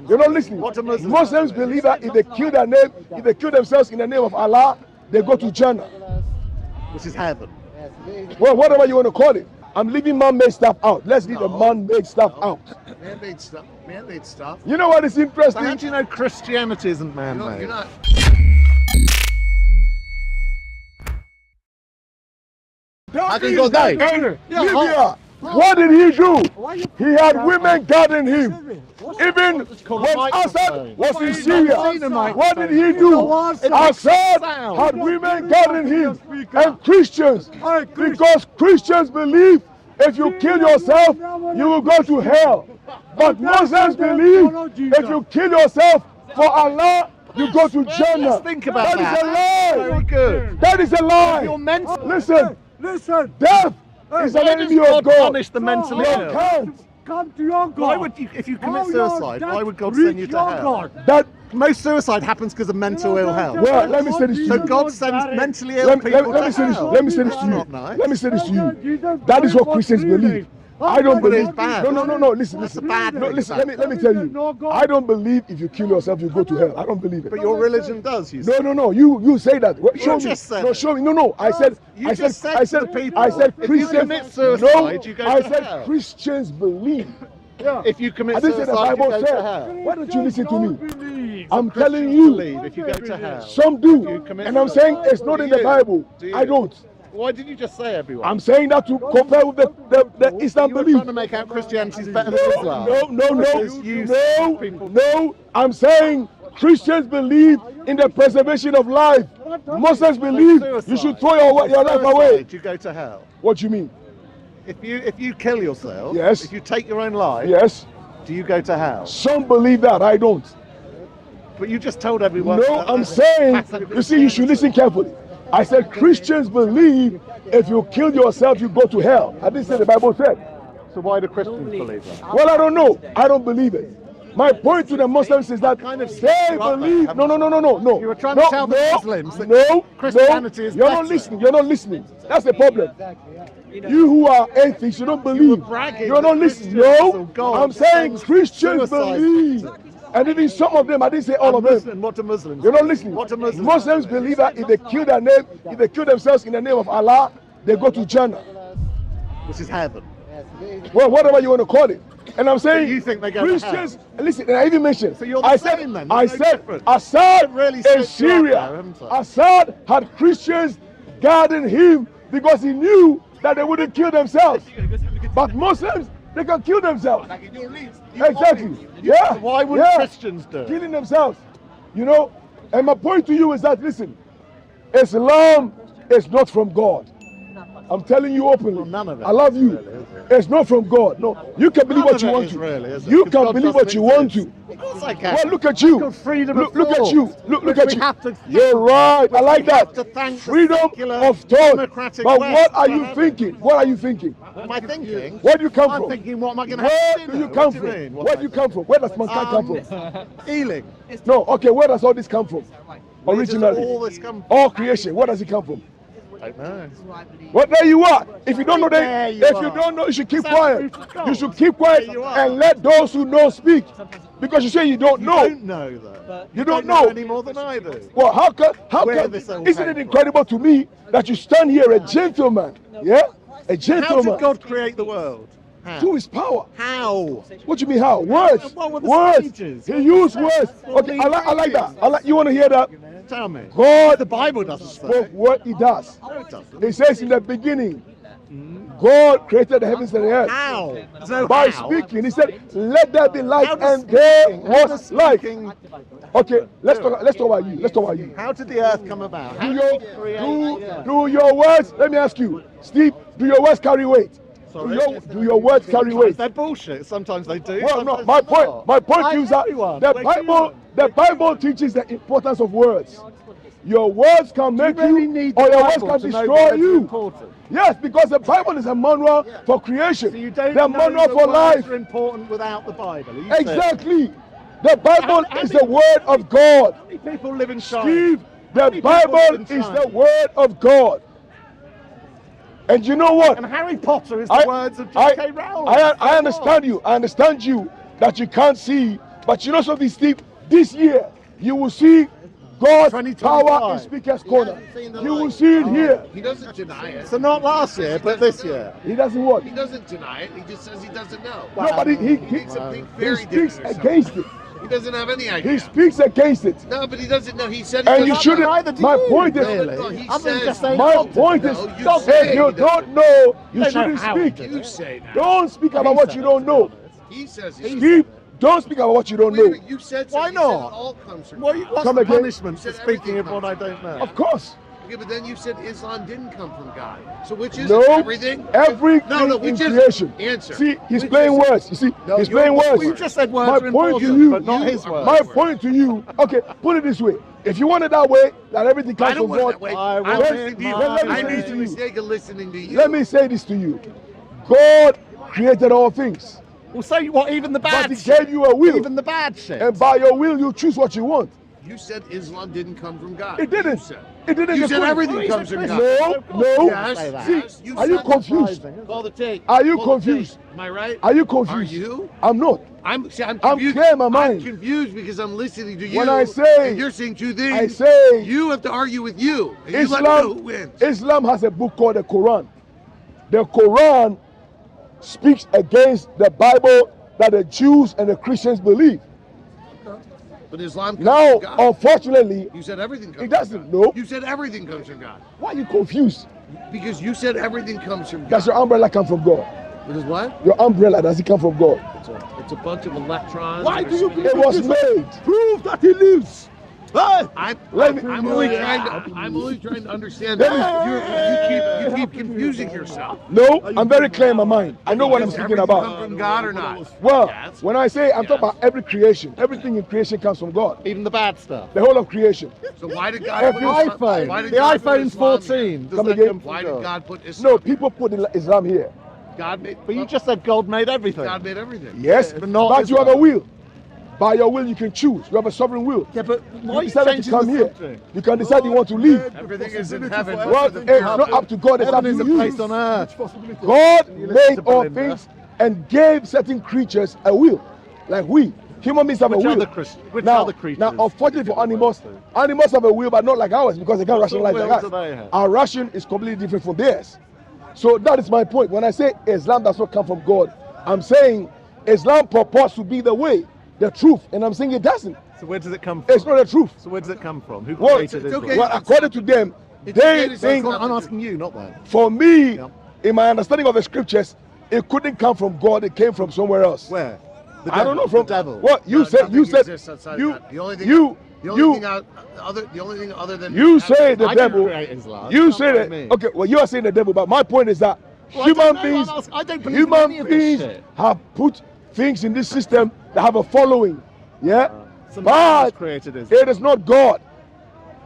You're not listening. What do Muslims Muslims believe that if they kill their name, if they kill themselves in the name of Allah, they go to Jannah. Which is heaven. Well, whatever you want to call it. I'm leaving man-made stuff out. Let's leave the man-made stuff out. Man-made stuff. Man-made stuff. You know what is interesting? So how do you know Christianity isn't man-made? You're not. I can go die. Libya. What did he do? He had women guarding him. Even when Assad was in Syria, what did he do? Assad had women guarding him and Christians, because Christians believe if you kill yourself, you will go to hell. But Muslims believe if you kill yourself for Allah, you go to Jannah. Let's think about that. That is a lie. Very good. That is a lie. You're mental. Listen. Death is an enemy of God. Punish the mentally God ill. can't. Come to your God. Why would you, if you commit suicide, why would God send you to hell? That Most suicide happens because of mental ill health. well, let me say this to So you. God sends mentally ill people Let me to say this. hell. Let me say this to That's you. not nice. Let me say this to you. That is what Christians believe. I don't But it's believe. bad. No. Listen. That's a bad No, thing. listen. Let me tell you. I don't believe if you kill yourself, you go to hell. I don't believe it. But your religion does, you say. No. You say that. Show me. just said No, it. show me. No. I said. You I just said. said I to said. the people, I said. if you Christians. commit suicide, you go I to said hell. Christians believe. If you commit I didn't say the suicide, you Bible go to said. hell. Why don't you listen to me? I'm Christians telling you. believe if you go to hell. Some do, you commit and I'm saying suicide. it's not Do in the you? Bible. Do you? I don't. Why did you just say everyone? I'm saying that to compare with the Islam You were belief. trying to make out Christianity is better than Islam. Because you people- No. I'm saying Christians believe in the preservation of life. Muslims believe you should throw your life away. Suicide, you go to hell. What do you mean? If you kill yourself, Yes. if you take your own life, Yes. do you go to hell? Some believe that. I don't. But you just told everyone. No, that I'm that's saying, pattern you see, you should listen carefully. I said Christians believe if you kill yourself, you go to hell. I didn't say the Bible said. So why do Christians believe that? Well, I don't know. I don't believe it. My point to the Muslims is that kind of they set you up there, believe. haven't No. You were trying to tell the Muslims that no, Christianity is You're better. not listening. You're not listening. That's the problem. You who are atheists, you don't believe. bragging You're not that listening. Christians or No, God I'm saying sends Christians suicide. believe. And even some of them, I didn't say all of them. Muslim, what do Muslims? You're not listening. What do Muslims? Muslims believe that if they kill their name, if they kill themselves in the name of Allah, they go to Jannah. Which is heaven. Well, whatever you want to call it. And I'm saying you think they go to Christians, listen, and I even mentioned, So you're the I said, same then, I there's no said, difference. Assad really in set you up Syria, there, haven't I? Assad had Christians guarding him because he knew that they wouldn't kill themselves. But Muslims, they can kill themselves. Exactly. Yeah. So why wouldn't yeah. Christians do it? Killing themselves. You know, and my point to you is that, listen, Islam is not from God. I'm telling you openly. Well, none of it I love is you. really, is it? It's not from God. No, you can believe None what of you it want is to. really, is it? You 'Cause can God believe what doesn't you want to. exist. Of course I can. Well, look at you. Called freedom Look, of look at thought, you. Look which at we you. have to You're right. I like we have that. to thank the Freedom secular of thought. democratic But West what are for you having. thinking? What are you thinking? What am I thinking? Where do you come I'm from? thinking, what am I going to have Where for do dinner? you come What do from? you mean? What Where am do you I come from? Where does mankind come from? thinking? Ealing. No, okay, where does all this come from? Where does Originally. all this come from? All creation, where does it come from? I don't know. Well, there you are. If you don't know There that, you if you are. don't know, you should keep That's quiet. how we You should keep quiet There you are. and let those who know speak. Because you say you don't You know. don't know that. You don't know. any more than I do. Well, how Where can, this all isn't came it from. incredible to me that you stand here a gentleman, yeah? A How gentleman. did God create the world? How? Through his power. How? What do you mean how? Words. What were the Words. stages? He used words. Okay, I like that. You want to hear that? Tell me. God The Bible doesn't say. spoke what he does. No, it doesn't. It says in the beginning, God created the heavens and the earth. How? There's no By how. speaking, he said, "Let there be light," How does and there speaking- how was does light. speaking- Okay, let's talk about you. Let's talk about you. How did the earth come about? How Do did your he create the earth? do your words? Let me ask you, Steve. Do your words carry weight? Sorry? Do your words carry Sometimes weight? they're bullshit. Sometimes they do. Well, no. sometimes My they're point. not. My point Like is that everyone, the we're Bible, human. the Bible teaches the importance of words. Your words can make really you, need or the your words Bible can to know destroy words are you. important. Yes, because the Bible is a manual for creation. So you don't the know manual that for words life. are important without the Bible. Are you saying? Exactly. The Bible How is many- the word of God. How many people live in China? Steve, How the many people Bible live in is China? the word of God. And you know what? And Harry Potter is the words of J.K. Rowling. I understand you. I understand you that you can't see But you know something, Steve? This year, you will see God's power in Speaker's Corner. You will see it here. He doesn't deny it. So not last year, but this year. He doesn't what? He doesn't deny it. He just says he doesn't know. No, but he makes him think he very speaks different or against it. He doesn't have any idea. He speaks against it. No, but he doesn't know. He said he And you doesn't shouldn't. know. My point is, No, he Other than says, just saying my God point is, No, you say if you he don't know, you Don't know shouldn't how speak. he you say that. Don't speak about what you don't know. He says he Steve, don't speak about what you don't Wait a know. minute, you said Why you said not? it all comes from What's God. Come the again? punishment for You said speaking of everything what I comes don't know? Of course. Okay, but then you said Islam didn't come from God. So which is No, it? Everything? everything No, in which is it? creation. Answer. See, he's Which playing is it? words. You see, No, he's you're- playing words. You just said words My are point to important, you, but not you his are- words. my point to you. Okay, put it this way. If you want it that way, that everything I comes don't from want it God. that way. I I'm want listening it to you. my Let me I say made this the to you. mistake of listening to you. Let me say this to you. God created all things, Well, so what? Even the but bad He shit. gave you a will, Even the bad shit. and by your will, you choose what you want. You said Islam didn't come from God. It didn't. You said, It didn't. you The said Quran- everything comes from God. No, no. Yes, say that. See, yes, you are you said- confused? Call the tape. Are you Call the confused? tape. Am I right? Are you confused? Are you? I'm not. I'm I'm confused. clear in my mind. I'm confused because I'm listening to you. When I say- and you're saying two things. I say you have to argue with you. And you let me know who Islam, wins. Islam has a book called the Quran. The Quran speaks against the Bible that the Jews and the Christians believe. But Islam comes Now, from God. unfortunately, You said everything comes it from doesn't. God. No. You said everything comes from God. Why are you confused? Because you said everything comes from God. Does your umbrella come from God? It is what? Your umbrella, does it come from God? It's a bunch of electrons. Why that do are you spinning. believe it was made? Prove that he lives. I'm Let me- only trying to understand that you keep confusing yourself. No, I'm very clear in my mind. I know what I'm Does speaking everything about. come from God or not? Well, Yes. when I say I'm Yes. talking about every creation, everything in creation comes from God. Even the bad stuff. The whole of creation. So why did God Every put Islam- iPhone. why did The God put iPhone's Islam 14. here? Does Come that again? come from Why God? did God put Islam? No, people put Islam here. God made. But you just said God made everything. God made everything. Yes, but not but you have a Islam. will. By your will, you can choose. You have a sovereign will. Yeah, but why You are you decided to changing come the here. subject? You can decide you want to leave. Everything is in heaven. Well, it's not up to God, it's up Heaven to is a you. place on earth. God You listen made to all Belinda. things and gave certain creatures a will. Like we. Human beings have Which a will. other creatures? Now, unfortunately for animals have a will, but not like ours because they can't What sort of rationalize like will do they us. have? Our ration is completely different from theirs. So that is my point. When I say Islam does not come from God, I'm saying Islam purports to be the way, the truth, and I'm saying it doesn't. So where does it come from? It's not the truth. So where does it come from? Who Well, created it's Islam? okay. Well, according to them, It's okay they to say think, it's I'm asking you, not them. for me, Yeah. in my understanding of the scriptures, it couldn't come from God, it came from somewhere else. Where? The I don't know from the devil. What you said. Nothing You said exists outside you of that. The only thing you the only you thing other than you say the I didn't devil. create Islam. You It's not say by that. me. Okay, well you are saying the devil, but my point is that Well, I don't human know, beings, I'm asking- I don't believe in any human of this beings shit. have put things in this system that have a following. Yeah, So man has but created Islam. it is not God.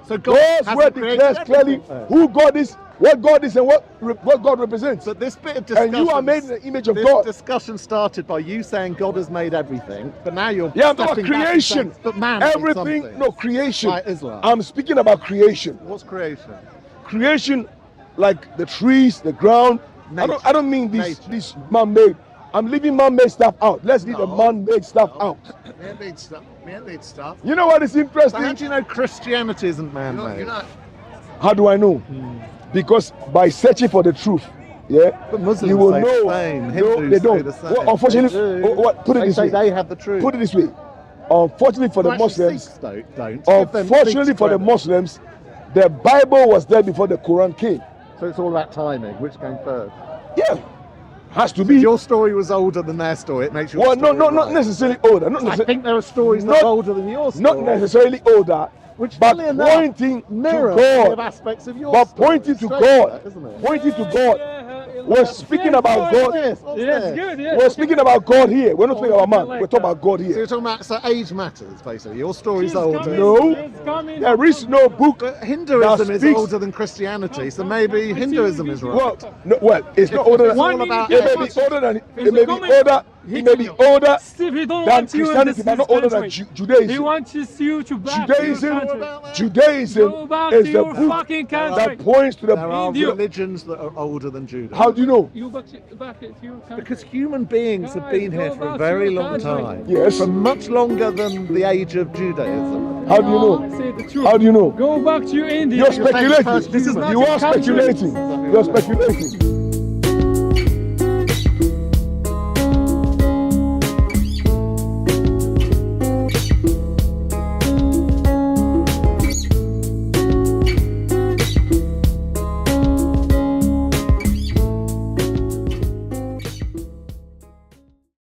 So God God's hasn't word created declares clearly everything, then. who God is, what God is, and what God represents. But this bit of discussion, And you are made in the image of this God. discussion started by you saying God has made everything, but now you're Yeah, I'm talking stepping about back and creation. saying, but man made Everything, something. no creation. Like Islam. I'm speaking about creation. What's creation? Creation, like the trees, the ground. I don't mean this man-made. I'm leaving man-made stuff out. Let's leave the No. man-made stuff out. man-made stuff. Man-made stuff. You know what is So interesting? how do you know Christianity isn't man-made? You're not. How do I know? Because by searching for the truth, yeah, But Muslims you will say know. the same. No, Hindus they say don't. the same. Well, unfortunately, They do. put it They this say way. they have the truth. Put it this way. Unfortunately for the Well, actually, Muslims, Sikhs don't. Give them unfortunately Sikhs for the credit. Muslims, the Bible was there before the Quran came. So it's all about timing. Which came first? Yeah, has to If be. your story was older than their story, it makes your Well, story not right. necessarily older. Not I necessarily. think there are stories that Not- are older than your story. Not necessarily older, Which, but funny enough, pointing mirror to many of God. aspects of your But story. pointing to Straight God, back, isn't it? pointing to God. We're speaking about What's God. this? What's Yes, this? good, yeah. We're speaking about God here. We're not speaking about man. like We're talking about God So you're here. talking about, so age matters, basically. Your story's She's older. coming, No. she's coming. There is no book. But Hinduism that is speaks- older than Christianity, so maybe Hinduism is right. Well, no, well, it's not older than. It's all about It may age. be older than. It It's may be coming. older. He may be older Steve, he don't than want you in Christianity, but this not older than country. He Judaism. wants you to back to your Judaism, country. Judaism Go back is to the your book fucking that country. points to the. There are India. religions that are older than Judaism. How do you know? You back to your country. Because human beings have Guys, been here go for a back very to your long country. time. Yes. For much longer than the age of Judaism. How do you No, know? say the truth. How do you know? Go back to your India. You're speculating. This is not You are your country. speculating. You're speculating.